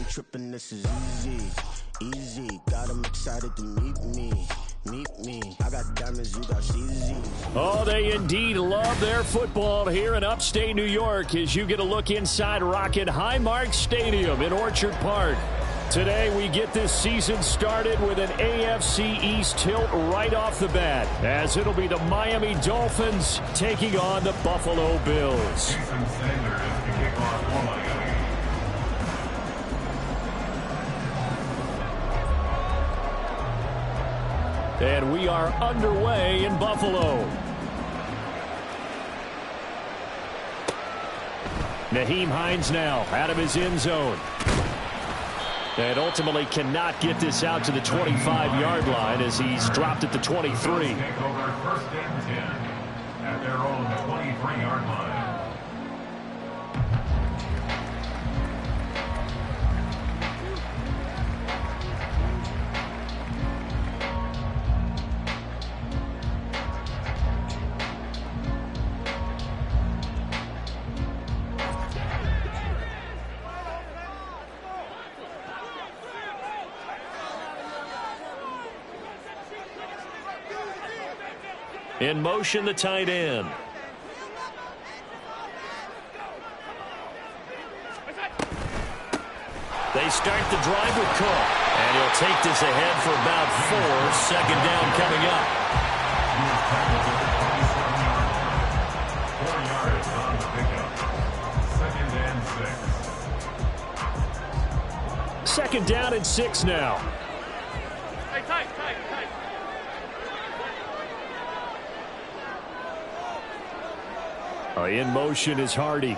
ain't tripping, this is easy. Easy, got them excited to meet me. Meet me. I got diamonds, you got CZs. Oh, they indeed love their football here in upstate New York as you get a look inside Rocket Highmark Stadium in Orchard Park. Today we get this season started with an AFC East tilt right off the bat, as it'll be the Miami Dolphins taking on the Buffalo Bills. Jason Sanders to kick off for Miami. And we are underway in Buffalo. Nyheim Hines now out of his end zone. And ultimately cannot get this out to the 25-yard line as he's dropped at the 23. Take over 1st and 10 at their own 23-yard line. In motion, the tight end. They start the drive with Cook. And he'll take this ahead for about 4. 2nd down coming up. 4 yards on the pickup. 2nd and 6. 2nd down and 6 now. Tight. In motion is Hardy.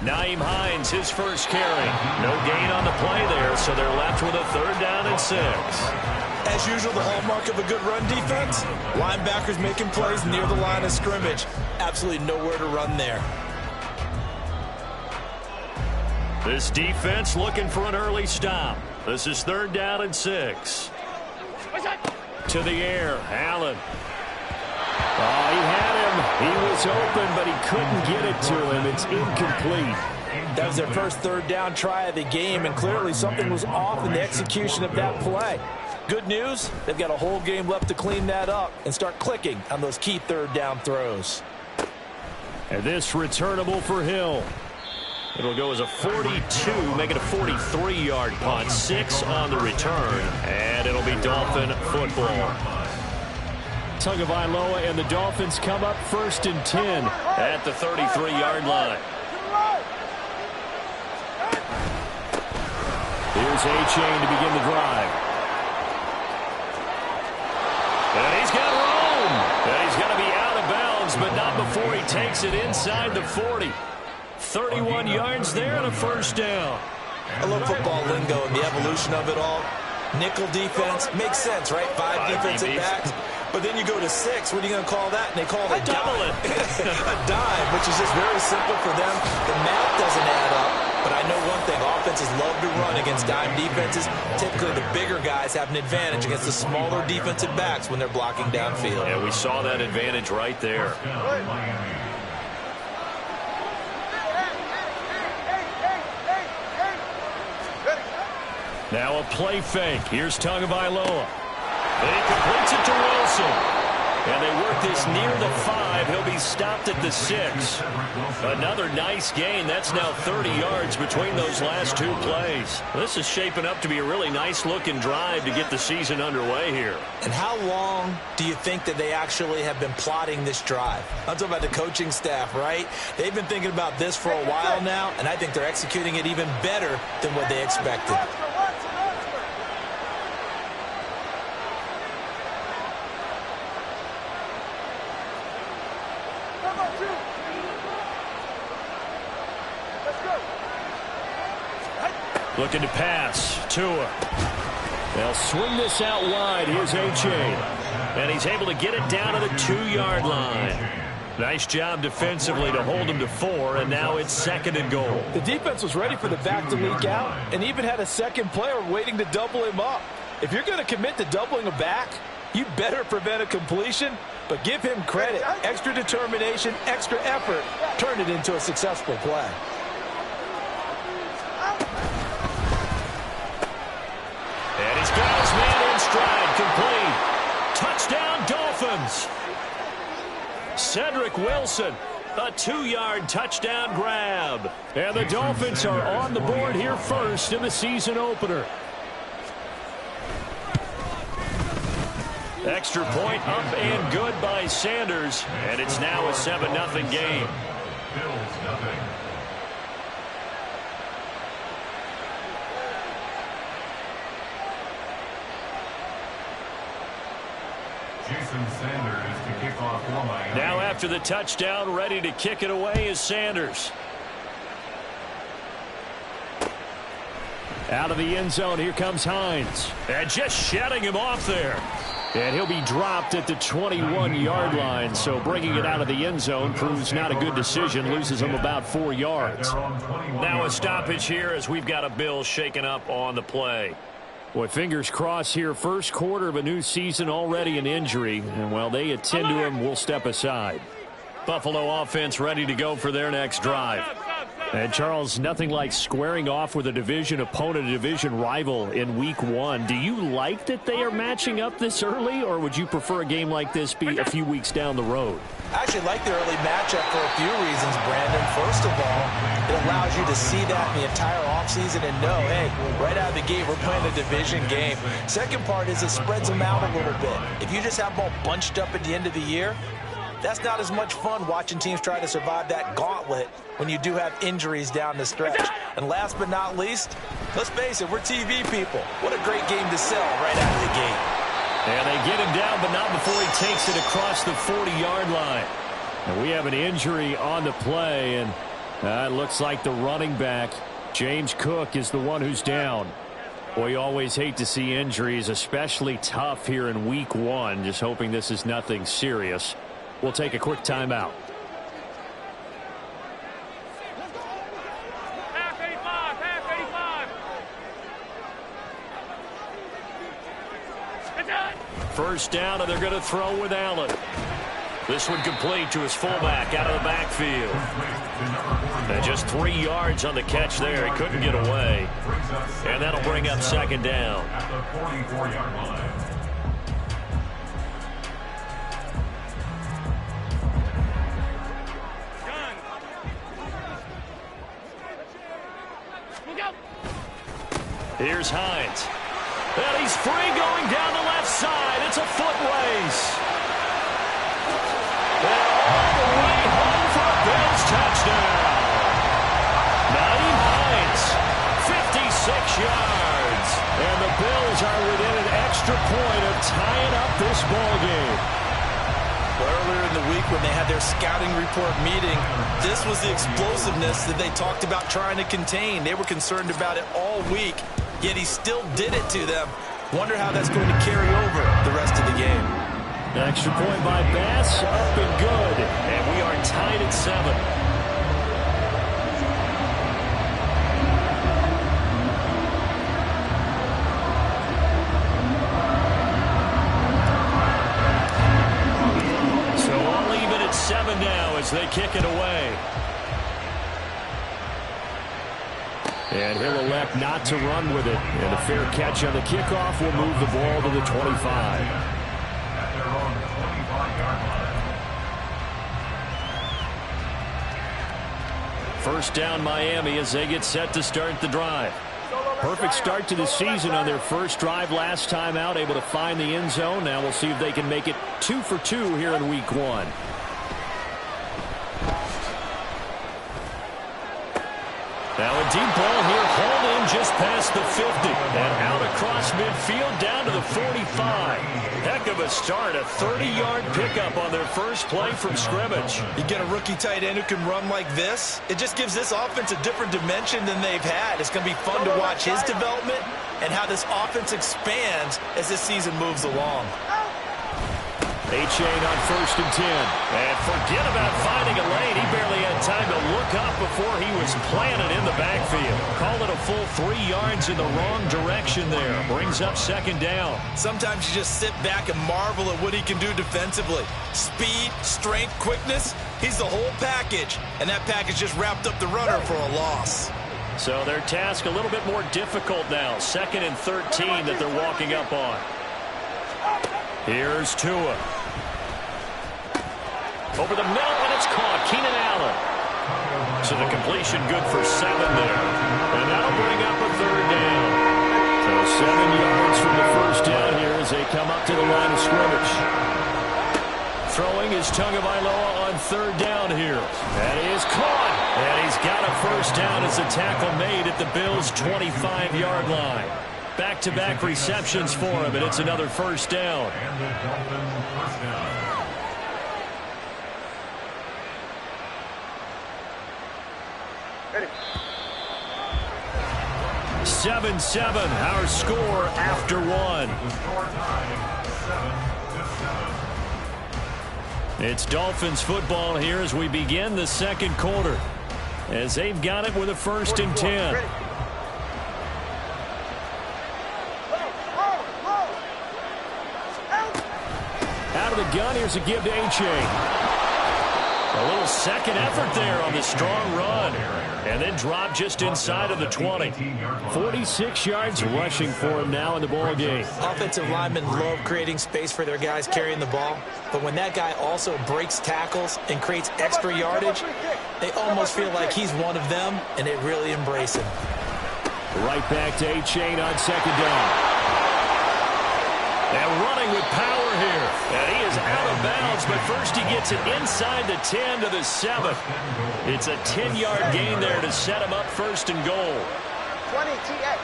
Nyheim Hines, his first carry. No gain on the play there, so they're left with a 3rd down and 6. As usual, the hallmark of a good run defense, linebackers making plays near the line of scrimmage. Absolutely nowhere to run there. This defense looking for an early stop. This is 3rd down and 6. To the air, Allen. Oh, he had him. He was open, but he couldn't get it to him. It's incomplete. That was their first 3rd down try of the game, and clearly something was off in the execution of that play. Good news, they've got a whole game left to clean that up and start clicking on those key 3rd down throws. And this returnable for Hill. It'll go as a 42, make it a 43-yard punt. 6 on the return, and it'll be Dolphin football. Tagovailoa and the Dolphins come up 1st and 10 at the 33-yard line. Here's A-Chain to begin the drive. And he's got room. And he's going to be out of bounds, but not before he takes it inside the 40. 31 yards there and a 1st down. I love football lingo and the evolution of it all. Nickel defense makes sense, right? 5 defensive backs. But then you go to 6. What are you going to call that? And they call it a dime. A dime, which is just very simple for them. The math doesn't add up. But I know one thing. Offenses love to run against dime defenses. Typically, the bigger guys have an advantage against the smaller defensive backs when they're blocking downfield. Yeah, we saw that advantage right there. Now a play fake. Here's Tagovailoa. And he completes it to Wilson. And they work this near the 5. He'll be stopped at the 6. Another nice gain. That's now 30 yards between those last 2 plays. This is shaping up to be a really nice-looking drive to get the season underway here. And how long do you think that they actually have been plotting this drive? I'm talking about the coaching staff, right? They've been thinking about this for a while now, and I think they're executing it even better than what they expected. Looking to pass. Tua. They'll swing this out wide. Here's A-Chain. And he's able to get it down to the 2-yard line. Nice job defensively to hold him to 4, and now it's 2nd and goal. The defense was ready for the back to leak out and even had a second player waiting to double him up. If you're going to commit to doubling a back, You better prevent a completion, but give him credit. Extra determination, extra effort, turned it into a successful play. And he's got his man in stride, complete. Touchdown, Dolphins. Cedric Wilson, a 2-yard touchdown grab. And the Dolphins are on the board here first in the season opener. Extra point up and good by Sanders. And it's now a 7-0 game. Bills nothing. Jason Sanders to kick off for Miami. Now after the touchdown, ready to kick it away is Sanders. Out of the end zone, here comes Hines. And just shutting him off there. And he'll be dropped at the 21-yard line, so bringing it out of the end zone proves not a good decision, loses him about 4 yards. Now a stoppage here as we've got a Bill shaken up on the play. Boy, fingers crossed here, first quarter of a new season, already an injury. And while they attend to him, we'll step aside. Buffalo offense ready to go for their next drive. And, Charles, nothing like squaring off with a division opponent, a division rival in Week 1. Do you like that they are matching up this early, or would you prefer a game like this be a few weeks down the road? I actually like the early matchup for a few reasons, Brandon. First of all, it allows you to see that in the entire offseason and know, hey, right out of the gate, we're playing a division game. Second part is it spreads them out a little bit. If you just have them all bunched up at the end of the year, that's not as much fun watching teams try to survive that gauntlet when you do have injuries down the stretch. And last but not least, let's face it, we're TV people. What a great game to sell right out of the gate. And they get him down, but not before he takes it across the 40-yard line. And we have an injury on the play, and it looks like the running back, James Cook, is the one who's down. Boy, you always hate to see injuries, especially tough here in Week 1. Just hoping this is nothing serious. We'll take a quick timeout. Half 85, half 85. It's done. First down, and they're going to throw with Allen. This one complete to his fullback out of the backfield. And just 3 yards on the catch there. He couldn't get away. And that'll bring up second down. At the 44-yard line. Here's Hines. And he's free going down the left side. It's a foot race. And all the way home for a Bills touchdown. Naeem Hines, 56 yards. And the Bills are within an extra point of tying up this ball game. Earlier in the week when they had their scouting report meeting, this was the explosiveness that they talked about trying to contain. They were concerned about it all week, yet he still did it to them. Wonder how that's going to carry over the rest of the game. An extra point by Bass, up and good. And we are tied at 7. Now as they kick it away. And he'll elect not to run with it. And a fair catch on the kickoff will move the ball to the 25. At their own 25-yard line. First down Miami as they get set to start the drive. Perfect start to the season on their first drive last time out, able to find the end zone. Now we'll see if they can make it 2 for 2 here in Week 1. Now a deep ball here, hauled in just past the 50. And out across midfield down to the 45. Heck of a start, a 30-yard pickup on their first play from scrimmage. You get a rookie tight end who can run like this, it just gives this offense a different dimension than they've had. It's going to be fun to watch his development and how this offense expands as this season moves along. A-Chain on 1st and 10. And forget about finding a lane. He barely had time to look up before he was planted in the backfield. Call it a full 3 yards in the wrong direction there. Brings up 2nd down. Sometimes you just sit back and marvel at what he can do defensively. Speed, strength, quickness. He's the whole package. And that package just wrapped up the runner for a loss. So their task a little bit more difficult now. 2nd and 13 that they're walking up on. Here's Tua. Over the middle, and it's caught. Keenan Allen. So the completion good for 7 there. And that'll bring up a 3rd down. So 7 yards from the 1st down here as they come up to the line of scrimmage. Throwing is Tagovailoa on 3rd down here. And he is caught. And he's got a 1st down as the tackle made at the Bills' 25-yard line. Back-to-back receptions for him, and it's another 1st down. And the Dolphins 1st down. 7-7, our score after 1. The score tied 7-7. It's Dolphins football here as we begin the 2nd quarter. As they've got it with a 1st and 10. Out of the gun, here's a give to A-Chain. A little second effort there on the strong run. And then drop just inside of the 20. 46 yards rushing for him now in the ball game. Offensive linemen love creating space for their guys carrying the ball. But when that guy also breaks tackles and creates extra yardage, they almost feel like he's one of them, and they really embrace him. Right back to A-Chain on 2nd down. And running with power here. And he is out of bounds, but first he gets it inside the 10 to the 7. It's a 10-yard gain there to set him up 1st and goal. 20 TX.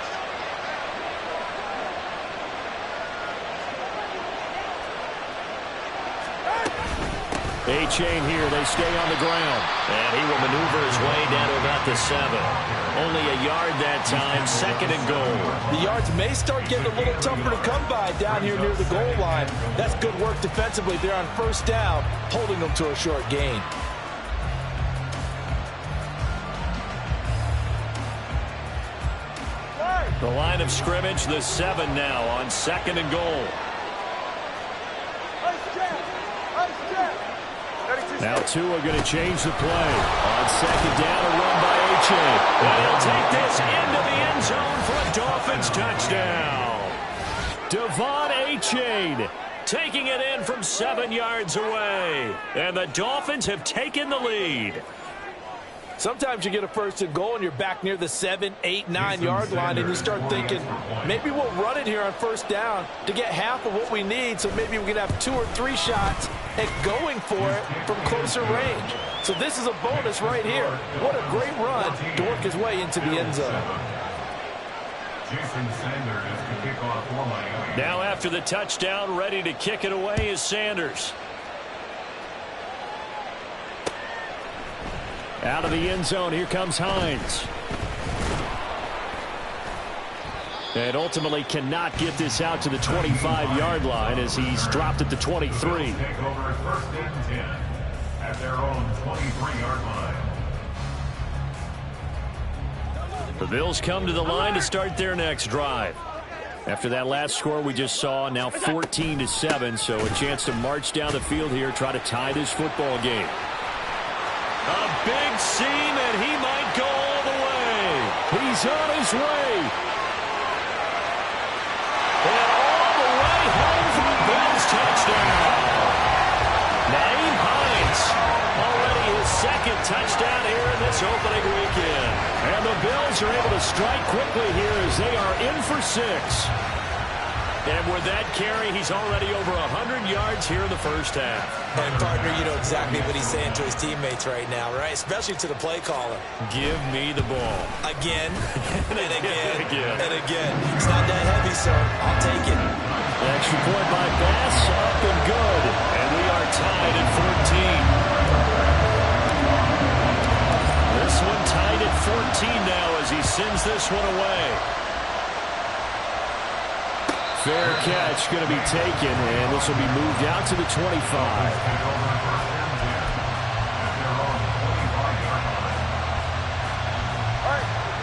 A-Chain here, they stay on the ground. And he will maneuver his way down to about the 7. Only a yard that time, 2nd and goal. The yards may start getting a little tougher to come by down here near the goal line. That's good work defensively. They're on 1st down, holding them to a short gain. The line of scrimmage, the 7 now on 2nd and goal. Now Tua going to change the play. On 2nd down, a run by A-Chain. And he'll take this into the end zone for a Dolphins touchdown. Devon A-Chain taking it in from 7 yards away. And the Dolphins have taken the lead. Sometimes you get a 1st and goal and you're back near the 7, 8, 9 yard line and you start thinking, maybe we'll run it here on 1st down to get half of what we need, so maybe we can have 2 or 3 shots at going for it from closer range. So this is a bonus right here. What a great run to work his way into the end zone. Jason Sanders to kick off for Miami. Now after the touchdown, ready to kick it away is Sanders. Out of the end zone, here comes Hines. And ultimately cannot get this out to the 25-yard line as he's dropped at the 23. Take over 1st and 10 at their own 23-yard line. The Bills come to the line to start their next drive. After that last score we just saw, now 14-7, so a chance to march down the field here, try to tie this football game. A big seam, and he might go all the way. He's on his way. And all the way home for the Bills touchdown. Nyheim Hines, already his 2nd touchdown here in this opening weekend. And the Bills are able to strike quickly here as they are in for 6. And with that carry, he's already over 100 yards here in the 1st half. And, partner, you know exactly what he's saying to his teammates right now, right? Especially to the play caller. Give me the ball. Again, and again, and again. It's not that heavy, sir. I'll take it. Extra point by Bass, up and good. And we are tied at 14. This one tied at 14 now as he sends this one away. fair catch going to be taken, and this will be moved out to the 25.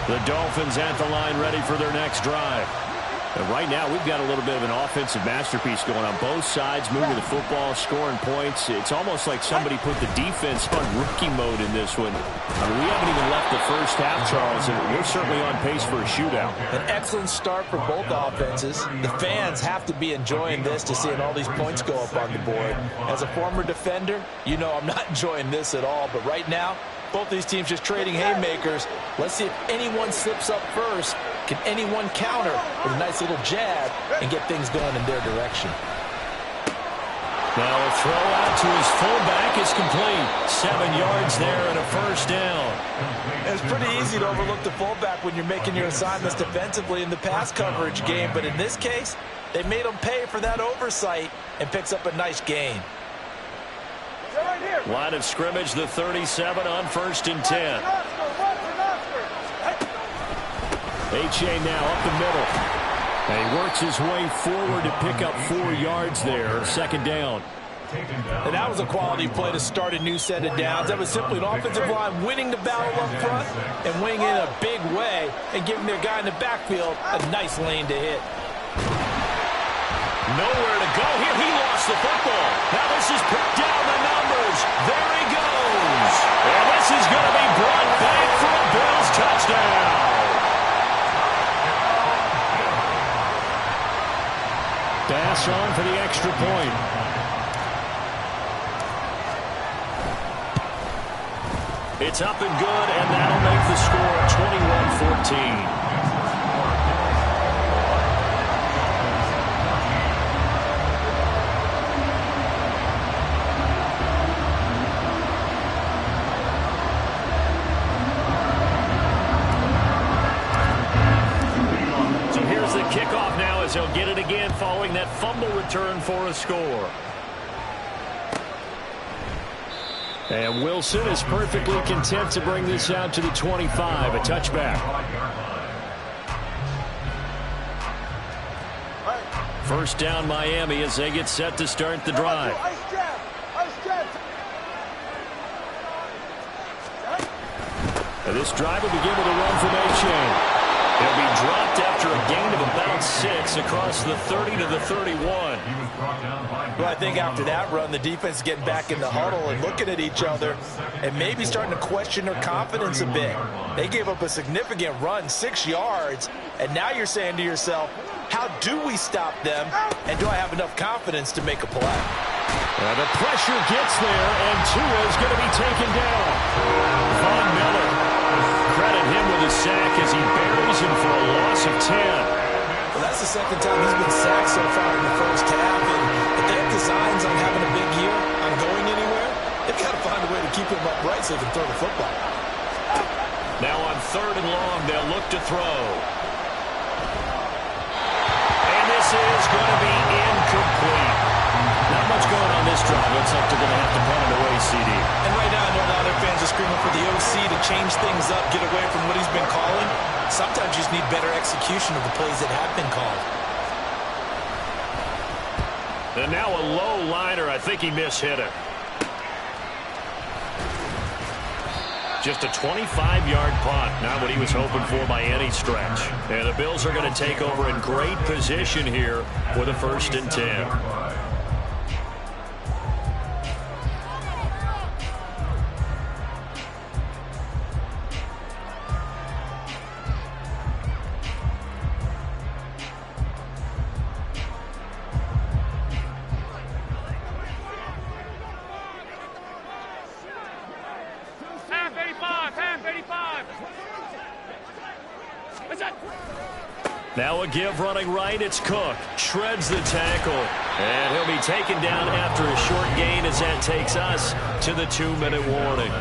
The Dolphins at the line ready for their next drive. And right now, we've got a little bit of an offensive masterpiece going on both sides, moving the football, scoring points. It's almost like somebody put the defense on rookie mode in this one. I mean, we haven't even left the first half, Charles, and we're certainly on pace for a shootout. An excellent start for both offenses. The fans have to be enjoying this to seeing all these points go up on the board. As a former defender, you know I'm not enjoying this at all, but right now, both these teams just trading haymakers. Let's see if anyone slips up first. Can anyone counter with a nice little jab and get things going in their direction? Now a throw out to his fullback is complete. 7 yards there and a first down. It's pretty easy to overlook the fullback when you're making your assignments defensively in the pass coverage game, but in this case, they made him pay for that oversight and picks up a nice gain. Line of scrimmage, the 37 on 1st and 10. H.A. now up the middle. And he works his way forward to pick up 4 yards there. 2nd down. And that was a quality play to start a new set of downs. That was simply an offensive line winning the battle up front and winning in a big way and giving their guy in the backfield a nice lane to hit. Nowhere to go here. He lost the football. Now this is put down the numbers. There he goes. And this is going to be brought back for a Bills touchdown. Pass on for the extra point. It's up and good, and that'll make the score 21-14. Kickoff now as he'll get it again following that fumble return for a score. And Wilson is perfectly content to bring this out to the 25, a touchback. First down Miami as they get set to start the drive. And this drive will begin with a run from A-Chain. He'll be dropped after a gain of about 6 across the 30 to the 31. Well, I think after that run, the defense is getting back in the huddle and looking at each other and maybe starting to question their confidence a bit. They gave up a significant run, 6 yards, and now you're saying to yourself, how do we stop them, and do I have enough confidence to make a play? And the pressure gets there, and Tua is going to be taken down. Von Miller, credit him with a sack as he buries him for a loss of 10. Well, that's the 2nd time he's been sacked so far in the first half, and if they have designs on having a big year, on going anywhere, they've got to find a way to keep him upright so they can throw the football. Now on 3rd and long, they'll look to throw. And this is going to be incomplete. Not much going on this drive. Looks like they're going to have to punt it away, CD. And right now, I know a lot of their fans are screaming for the OC to change things up, get away from what he's been calling. Sometimes you just need better execution of the plays that have been called. And now a low liner. I think he mishit it. Just a 25-yard punt. Not what he was hoping for by any stretch. And the Bills are going to take over in great position here with a 1st and 10. Now a give running right. It's Cook. Shreds the tackle. And he'll be taken down after a short gain as that takes us to the 2-minute warning.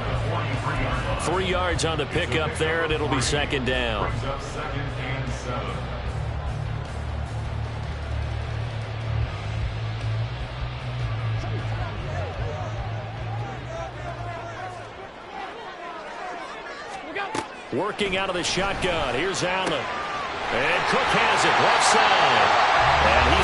3 yards on the pickup there, and it'll be 2nd down. Working out of the shotgun. Here's Allen. And Cook has it left side. And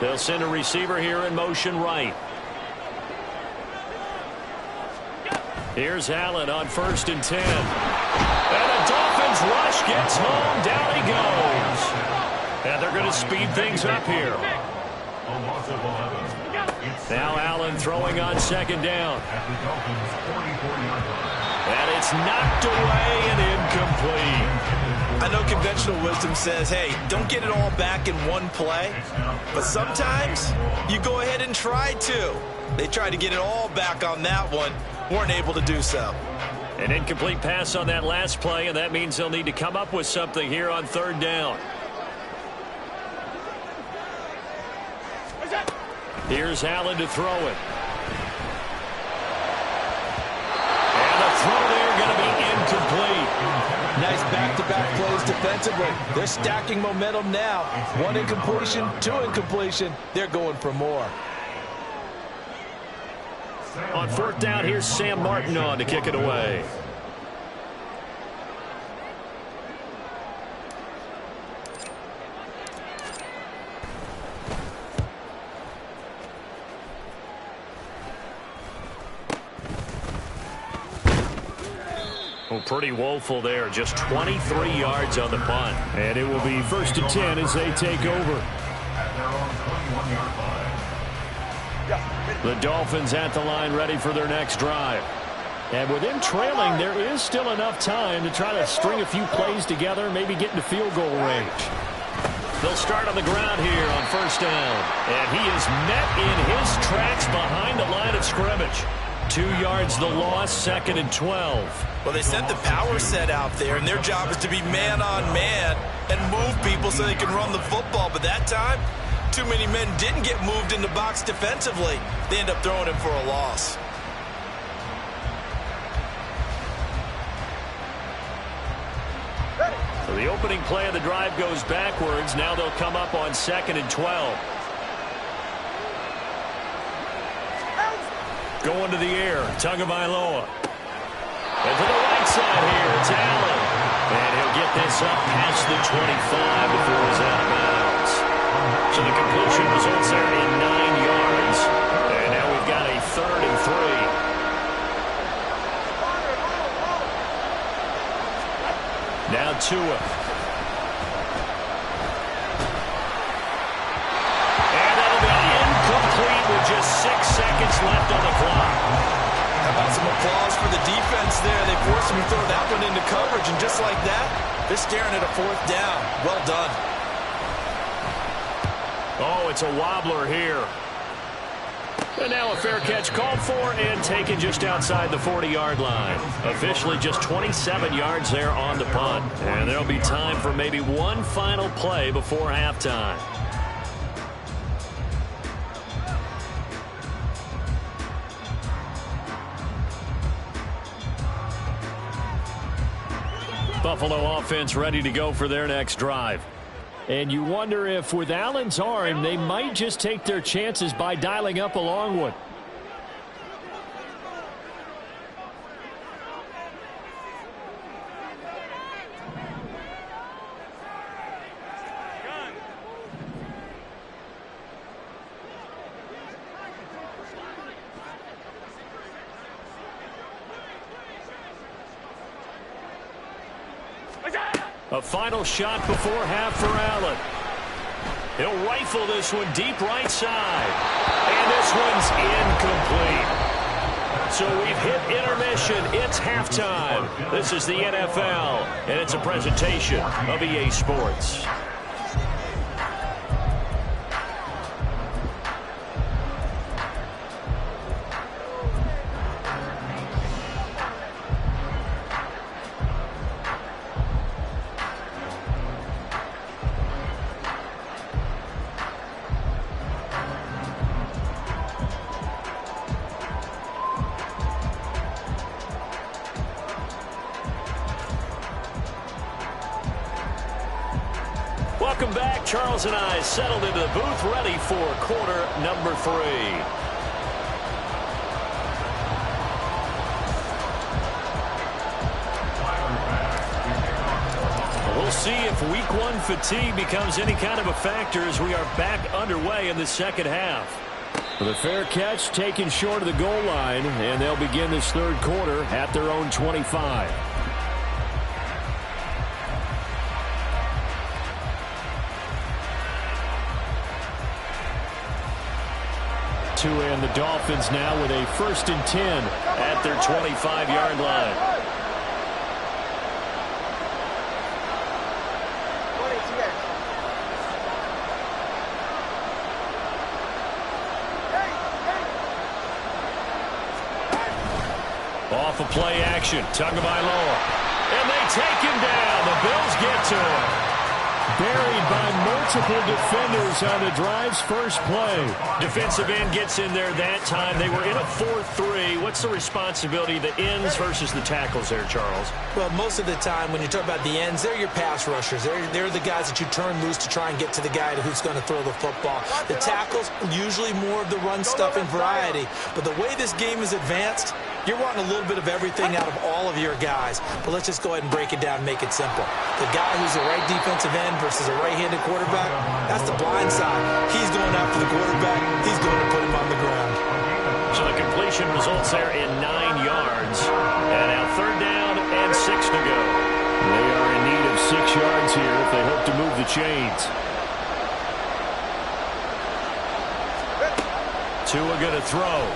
They'll send a receiver here in motion right. Here's Allen on 1st and 10. And the Dolphins rush gets home. Down he goes. And they're going to speed things up here. Now Allen throwing on 2nd down. And it's knocked away and incomplete. I know conventional wisdom says, hey, don't get it all back in one play. But sometimes you go ahead and try to. They tried to get it all back on that one. Weren't able to do so. An incomplete pass on that last play, and that means they'll need to come up with something here on 3rd down. Here's Allen to throw it. And the throw there going to be incomplete. Nice back-to-back plays defensively. They're stacking momentum now. 1 incompletion, 2 incompletion. They're going for more. On 4th down, here's Sam Martin on to kick it away. Well, pretty woeful there. Just 23 yards on the punt. And it will be 1st and 10 as they take over. The Dolphins at the line ready for their next drive. And with them trailing, there is still enough time to try to string a few plays together, maybe get into field goal range. They'll start on the ground here on 1st down. And he is met in his tracks behind the line of scrimmage. 2 yards the loss, 2nd and 12. Well, they sent the power set out there, and their job is to be man-on-man and move people so they can run the football. But that time, too many men didn't get moved in the box defensively. They end up throwing him for a loss. So the opening play of the drive goes backwards. Now they'll come up on 2nd and 12. Going to the air, Tagovailoa. And to the right side here, it's Allen. And he'll get this up past the 25 before he's out of bounds. So the completion results there in 9 yards. And now we've got a 3rd and 3. Now Tua. And that'll be incomplete with just 6 seconds left on the clock. How about some applause for the defense there? They forced him to throw that one into coverage, and just like that, they're staring at a 4th down. Well done. Oh, it's a wobbler here. And now a fair catch called for and taken just outside the 40-yard line. Officially just 27 yards there on the punt. And there'll be time for maybe one final play before halftime. Buffalo offense ready to go for their next drive. And you wonder if with Allen's arm, they might just take their chances by dialing up a long one. A final shot before half for Allen. He'll rifle this one deep right side. And this one's incomplete. So we've hit intermission. It's halftime. This is the NFL, and it's a presentation of EA Sports. Welcome back. Charles and I settled into the booth, ready for quarter number 3. We'll see if week one fatigue becomes any kind of a factor as we are back underway in the second half. The fair catch taken short of the goal line, and they'll begin this third quarter at their own 25. And the Dolphins now with a 1st and 10 at their 25-yard line. Off of play action, Tagovailoa, and they take him down. The Bills get to him. Buried by multiple defenders on the drive's first play. Defensive end gets in there that time. They were in a 4-3. What's the responsibility, the ends versus the tackles there, Charles? Well, most of the time when you talk about the ends, they're your pass rushers. They're the guys that you turn loose to try and get to the guy who's going to throw the football. The tackles, usually more of the run-stuffing variety. But the way this game is advanced, you're wanting a little bit of everything out of all of your guys. But let's just go ahead and break it down and make it simple. The guy who's the right defensive end versus a right-handed quarterback, that's the blind side. He's going after the quarterback. He's going to put him on the ground. So the completion results there in 9 yards. And now 3rd down and 6 to go. They are in need of 6 yards here if they hope to move the chains. Tua going to throw.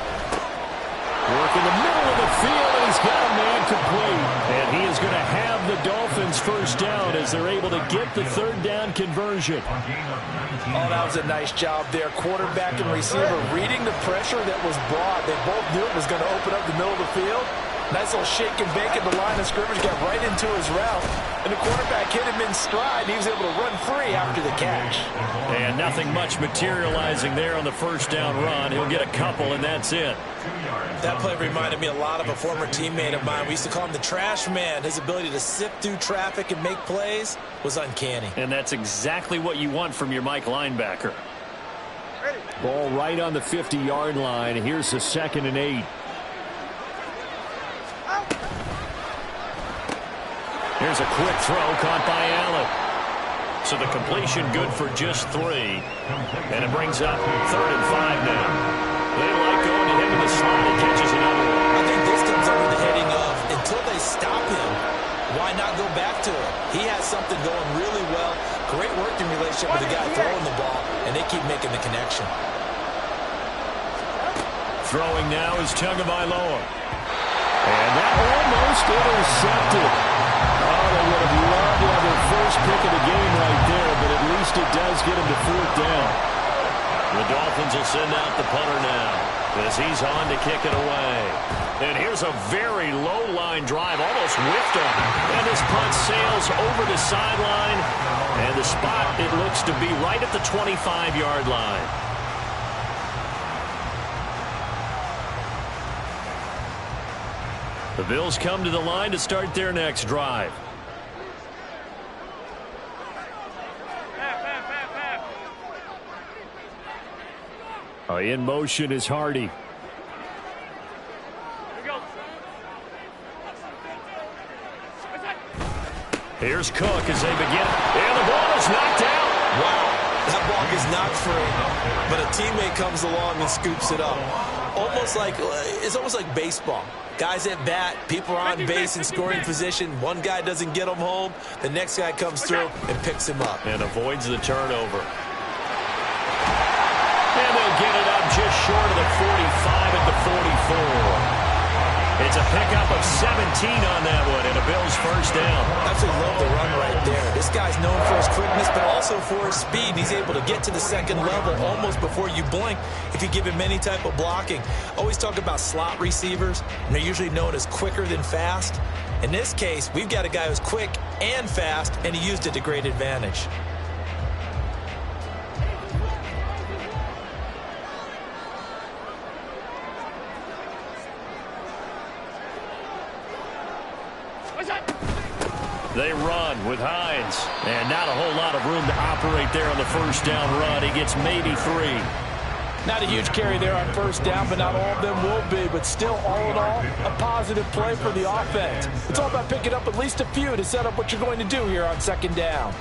Work in the middle of the field, and he's got a man complete. And he is going to have the Dolphins 1st down as they're able to get the 3rd down conversion. Oh, that was a nice job there. Quarterback and receiver reading the pressure that was brought. They both knew it was going to open up the middle of the field. Nice little shake and bake at the line of scrimmage, got right into his route. And the quarterback hit him in stride. He was able to run free after the catch. And nothing much materializing there on the 1st down run. He'll get a couple, and that's it. That play reminded me a lot of a former teammate of mine. We used to call him the trash man. His ability to sift through traffic and make plays was uncanny. And that's exactly what you want from your Mike linebacker. Ball right on the 50-yard line. Here's the 2nd and 8. Here's a quick throw caught by Allen. So the completion good for just 3. And it brings up 3rd and 5 now. They like going to him in the slot. He catches another one. I think this comes under the heading of until they stop him, why not go back to him? He has something going really well. Great working relationship with the guy throwing the ball, and they keep making the connection. Throwing now is Tagovailoa. And that almost intercepted. Oh, they would have loved to have their first pick of the game right there, but at least it does get them to 4th down. The Dolphins will send out the punter now as he's on to kick it away. And here's a very low-line drive, almost whiffed on him. And this punt sails over the sideline, and the spot, it looks to be right at the 25-yard line. The Bills come to the line to start their next drive. In motion is Hardy. Here's Cook as they begin. And the ball is knocked out. Wow, that ball is knocked free. But a teammate comes along and scoops it up. It's almost like baseball. Guys at bat, people are on base in scoring position. One guy doesn't get him home. The next guy comes through and picks him up. And avoids the turnover. And they'll get it up just short of the 45 at the 44. It's a pickup of 17 on that one, and a Bills 1st down. Absolutely love the run right there. This guy's known for his quickness, but also for his speed. He's able to get to the 2nd level almost before you blink if you give him any type of blocking. Always talk about slot receivers, and they're usually known as quicker than fast. In this case, we've got a guy who's quick and fast, and he used it to great advantage. They run with Hines. And not a whole lot of room to operate there on the 1st down run. He gets maybe 3. Not a huge carry there on first down, but not all of them will be. But still, all in all, a positive play for the offense. It's all about picking up at least a few to set up what you're going to do here on second down.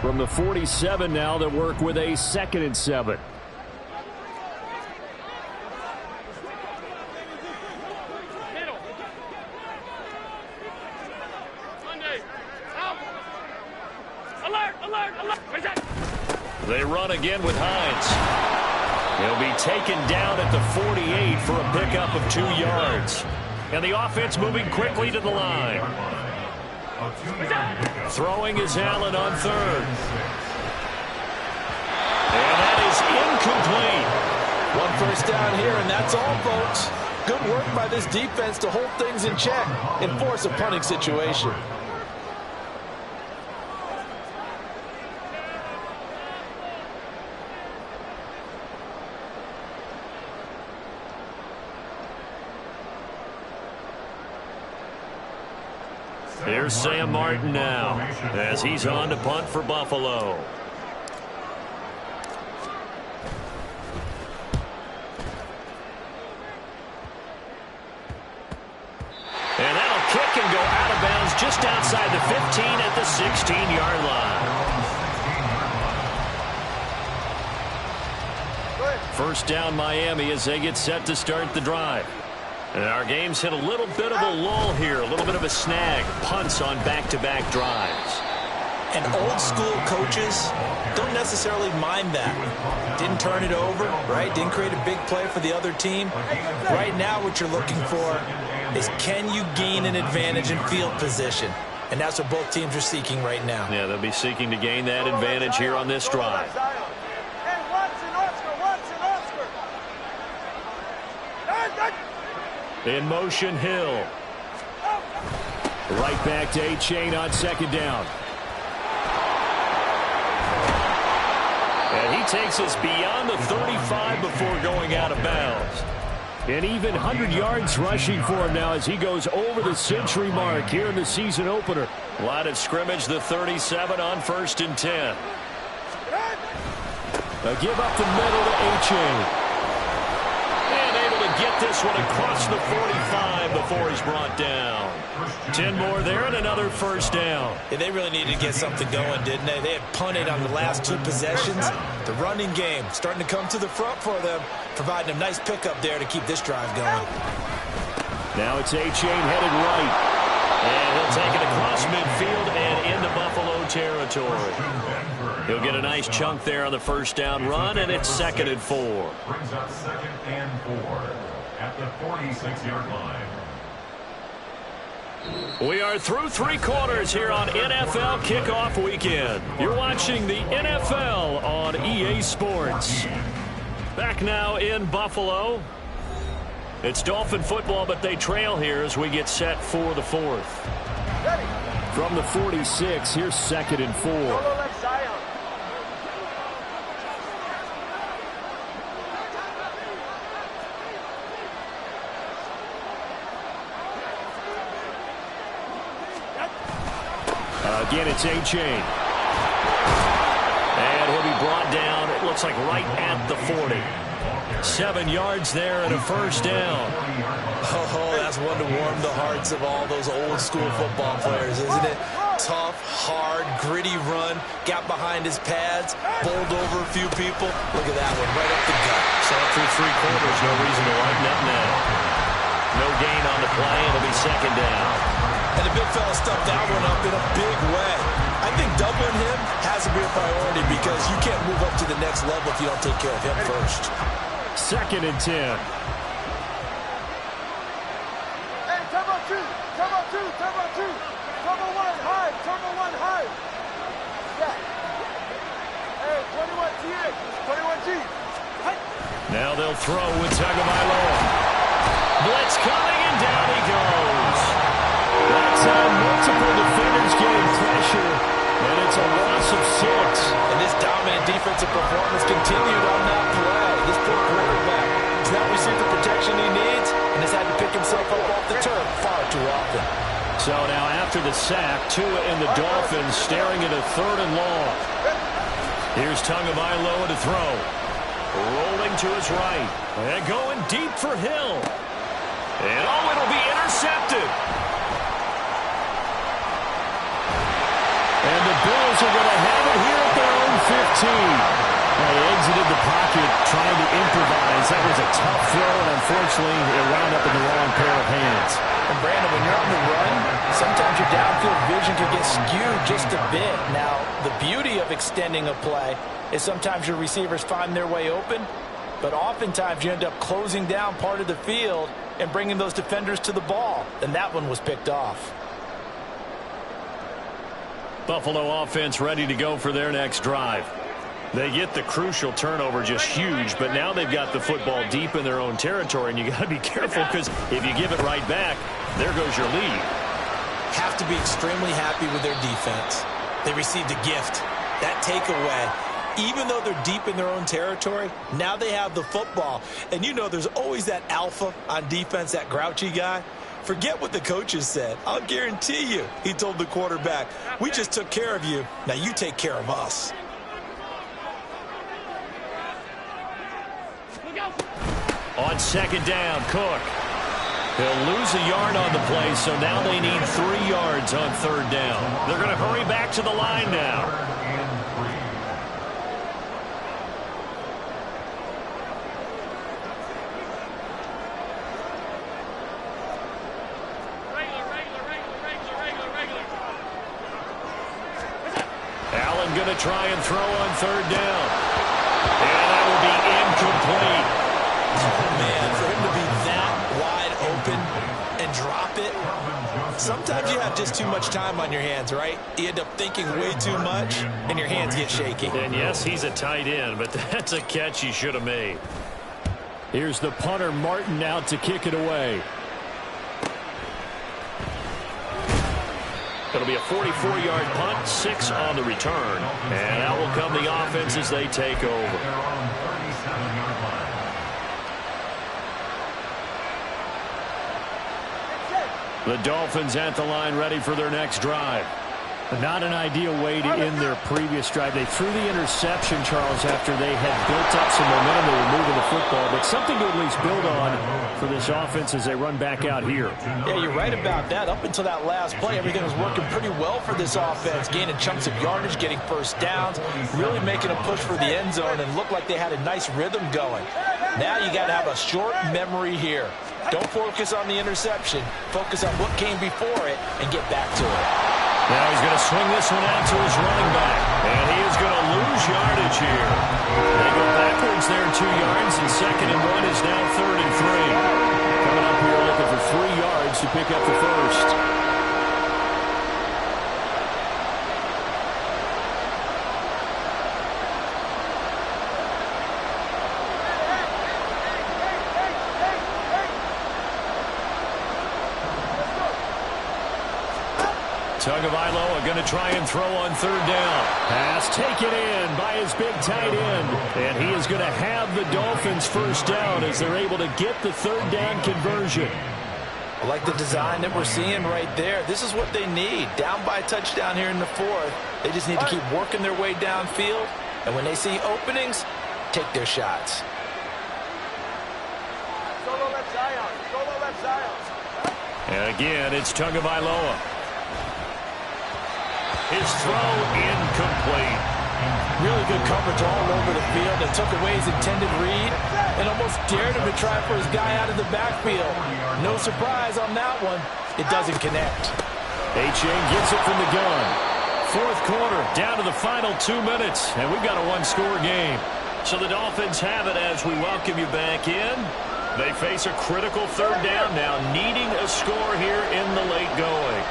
From the 47 now, they work with a 2nd and 7. They run again with Hines. He'll be taken down at the 48 for a pickup of 2 yards. And the offense moving quickly to the line. Throwing is Allen on 3rd. And that is incomplete. 1 first down here, and that's all, folks. Good work by this defense to hold things in check and force a punting situation. Here's Sam Martin now as he's on to punt for Buffalo. And that'll kick and go out of bounds just outside the 15 at the 16-yard line. First down Miami as they get set to start the drive. And our game's hit a little bit of a lull here, a little bit of a snag. Punts on back-to-back drives. And old-school coaches don't necessarily mind that. Didn't turn it over, right? Didn't create a big play for the other team. Right now what you're looking for is can you gain an advantage in field position? And that's what both teams are seeking right now. Yeah, they'll be seeking to gain that advantage here on this drive. In motion, Hill. Right back to A-Chain on 2nd down. And he takes us beyond the 35 before going out of bounds. And even 100 yards rushing for him now as he goes over the century mark here in the season opener. Line of scrimmage, the 37 on 1st and 10. A give up the middle to A-Chain. Get this one across the 45 before he's brought down. 10 more there and another first down. Yeah, they really needed to get something going, didn't they? They had punted on the last 2 possessions. The running game starting to come to the front for them, providing a nice pickup there to keep this drive going. Now it's A-Chain headed right. And he'll take it across midfield and into Buffalo territory. He'll get a nice chunk there on the first down run, and it's 2nd and 4. Brings up 2nd and 4 at the 46-yard line. We are through 3 quarters here on NFL Kickoff Weekend. You're watching the NFL on EA Sports. Back now in Buffalo. It's Dolphin football, but they trail here as we get set for the 4th. From the 46, here's 2nd and 4. Again, it's A-Chain. And he'll be brought down, it looks like right at the 40. 7 yards there and a first down. Oh, that's one to warm the hearts of all those old school football players, isn't it? Tough, hard, gritty run. Got behind his pads, bowled over a few people. Look at that one, right up the gut. So through 3 quarters, no reason to lighten up now. No gain on the play, it'll be 2nd down. And the big fella stuffed that one up in a big way. I think doubling him has to be a priority because you can't move up to the next level if you don't take care of him first. 2nd and 10. Hey, turbo 2, turbo 2, turbo 2, turbo 1 high, turbo 1 high. Yeah. Hey, 21G, 21G. Hey. Now they'll throw with Tagovailoa. Blitz coming and down he goes. That's multiple defenders getting pressure, and it's a loss of 6. And this dominant defensive performance continued on that play. This poor quarterback has not received the protection he needs and has had to pick himself up off the turf far too often. So now after the sack, Tua and the Dolphins staring at a 3rd and long. Here's Tagovailoa to throw. Rolling to his right. And going deep for Hill. And it'll be intercepted. And the Bills are going to have it here at their own 15. They exited the pocket trying to improvise. That was a tough throw, and unfortunately, it wound up in the wrong pair of hands. And Brandon, when you're on the run, sometimes your downfield vision can get skewed just a bit. Now, the beauty of extending a play is sometimes your receivers find their way open, but oftentimes you end up closing down part of the field and bringing those defenders to the ball, and that one was picked off. Buffalo offense ready to go for their next drive. They get the crucial turnover, just huge, but now they've got the football deep in their own territory, and you got to be careful because if you give it right back, there goes your lead. Have to be extremely happy with their defense. They received a gift. That takeaway, even though they're deep in their own territory, now they have the football. And you know there's always that alpha on defense, that grouchy guy. Forget what the coaches said. I'll guarantee you, he told the quarterback, we just took care of you. Now you take care of us. On 2nd down, Cook. He'll lose a yard on the play, so now they need 3 yards on 3rd down. They're going to hurry back to the line now. Allen going to try and throw on 3rd down. And that will be incomplete. Oh, man, for him to be that wide open and drop it. Sometimes you have just too much time on your hands, right? You end up thinking way too much, and your hands get shaky. And yes, he's a tight end, but that's a catch he should have made. Here's the punter, Martin, out to kick it away. It'll be a 44-yard punt, 6 on the return. And out will come the offense as they take over. The Dolphins at the line ready for their next drive. Not an ideal way to end their previous drive. They threw the interception, Charles, after they had built up some momentum. They were moving the football, but something to at least build on for this offense as they run back out here. Yeah, you're right about that. Up until that last play, everything was working pretty well for this offense, gaining chunks of yardage, getting first downs, really making a push for the end zone, and looked like they had a nice rhythm going. Now you got to have a short memory here. Don't focus on the interception. Focus on what came before it and get back to it. Now he's going to swing this one out to his running back. And he is going to lose yardage here. They go backwards there 2 yards, and 2nd and 1 is now 3rd and 3. Coming up here looking for 3 yards to pick up the first. Tagovailoa going to try and throw on 3rd down. Pass taken in by his big tight end. And he is going to have the Dolphins first down as they're able to get the 3rd down conversion. I like the design that we're seeing right there. This is what they need. Down by a touchdown here in the 4th. They just need to keep working their way downfield. And when they see openings, take their shots. Solo left Zion. Solo left Zion. And again, it's Tagovailoa. His throw incomplete. Really good coverage all over the field. They took away his intended read and almost dared him to try for his guy out of the backfield. No surprise on that one. It doesn't connect. Achane gets it from the gun. 4th quarter, down to the final 2 minutes, and we've got a 1-score game. So the Dolphins have it as we welcome you back in. They face a critical 3rd down now, needing a score here in the late going.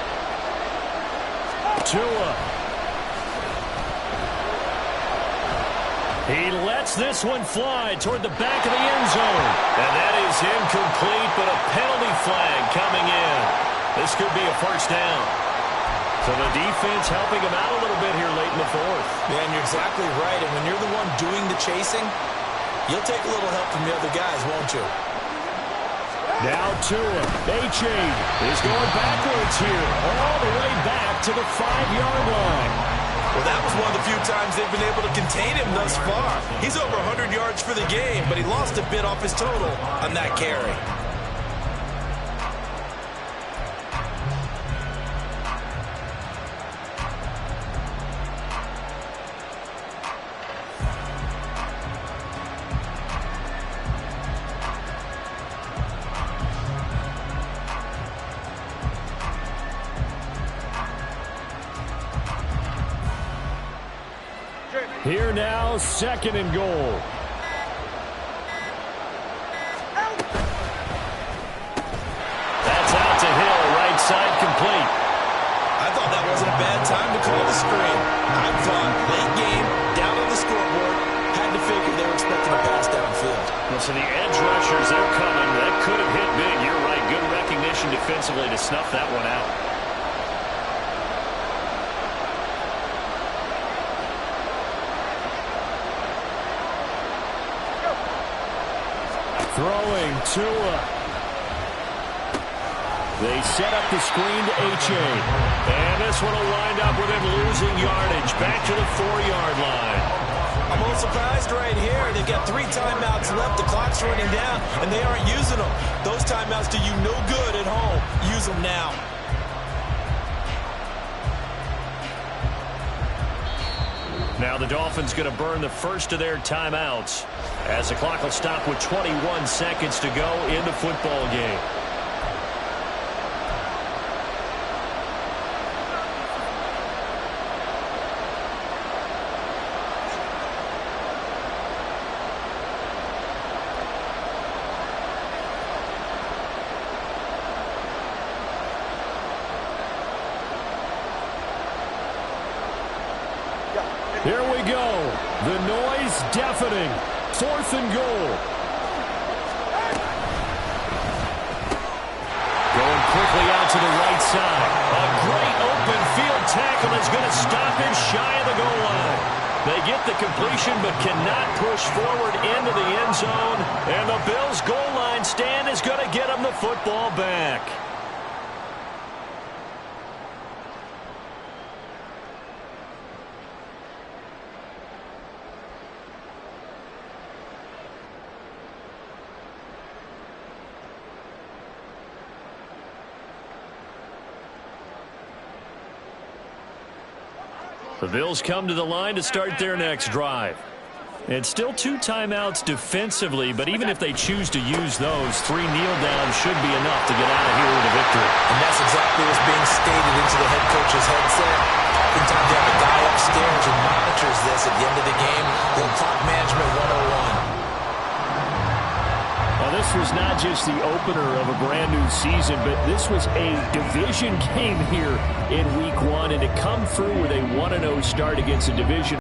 Tua. He lets this one fly toward the back of the end zone. And that is incomplete, but a penalty flag coming in. This could be a first down. So the defense helping him out a little bit here late in the 4th. Man, you're exactly right. And when you're the one doing the chasing, you'll take a little help from the other guys, won't you? Now Tua. A-Chain is going backwards here. All the way back to the 5-yard line. Well, that was one of the few times they've been able to contain him thus far. He's over 100 yards for the game, but he lost a bit off his total on that carry. Here now, 2nd and goal. That's out to Hill, right side complete. I thought that wasn't a bad time to call the screen. I thought late game, down on the scoreboard, had to figure they were expecting a pass downfield. Well, so the edge rushers, they're coming. That could have hit big. You're right. Good recognition defensively to snuff that one out. Throwing Tua. They set up the screen to A-Chain. And this one will wind up with him losing yardage. Back to the 4-yard line. I'm a little surprised right here. They've got 3 timeouts left. The clock's running down, and they aren't using them. Those timeouts do you no good at home. Use them now. Now the Dolphins going to burn the first of their timeouts as the clock will stop with 21 seconds to go in the football game. Here we go. The noise deafening. 4th and goal. Going quickly out to the right side. A great open field tackle is going to stop him shy of the goal line. They get the completion but cannot push forward into the end zone. And the Bills' goal line stand is going to get them the football back. The Bills come to the line to start their next drive. It's still 2 timeouts defensively, but even if they choose to use those, 3 kneel downs should be enough to get out of here with a victory. And that's exactly what's being stated into the head coach's headset. Oftentimes you have a guy upstairs who monitors this at the end of the game. The clock management 101. Now, this was not just the opener of a brand new season, but this was a division game here in week 1, and to come through with a 1-0 start against a division